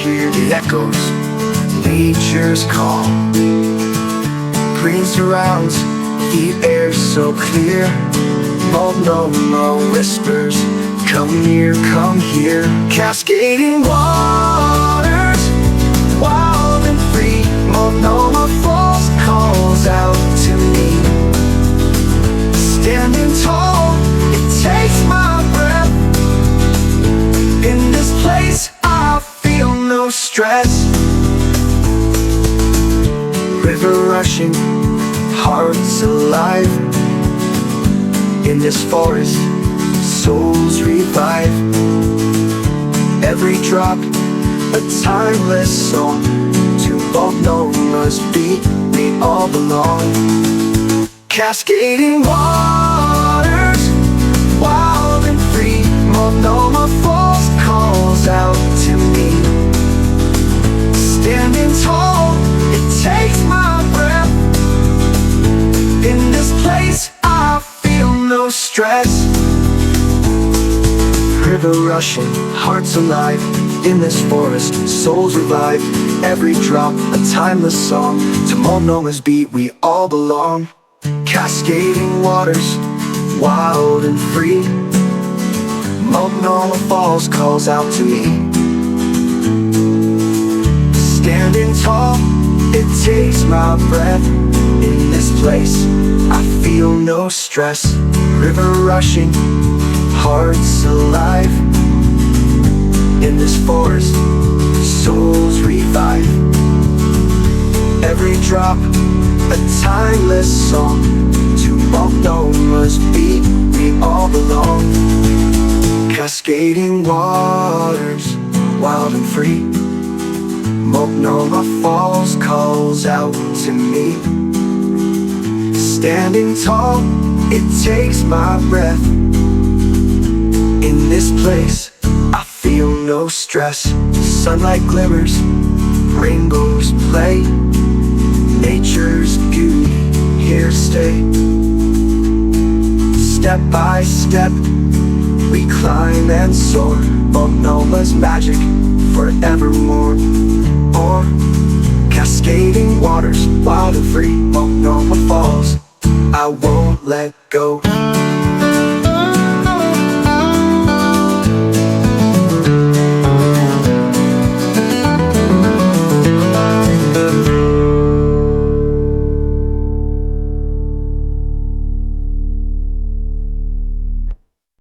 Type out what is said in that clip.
hear the echoes, nature's call. Green surrounds, the air so clear. Multnomah whispers, come near, come here. Cascading waters, wild and free. Multnomah Falls calls out to me. Standing tall, it takes my breath. In this place I feel no stress. River rushing, hearts alive. In this forest, souls revive. Every drop, a timeless song. To Multnomah's beat, we all belong. Cascading waters, wild and free. Multnomah Falls calls out to me. Standing tall, it takes my breath. In this place I feel no stress. River rushing, hearts alive. In this forest, souls revive. Every drop, a timeless song. To Multnomah's beat, we all belong. Cascading waters, wild and free. Multnomah Falls calls out to me. Standing tall, it takes my breath. In this place, I feel no stress. River rushing, hearts alive. In this forest, souls revive. Every drop, a timeless song. To Multnomah's beat, we all belong. Cascading waters, wild and free. Multnomah Falls calls out to me. Standing tall, it takes my breath. In this place, I feel no stress. Sunlight glimmers, rainbows play. Nature's beauty, here to stay. Step by step, we climb and soar. Multnomah's magic, forevermore. Or cascading waters, wild and free. Multnomah Falls, I won't let go.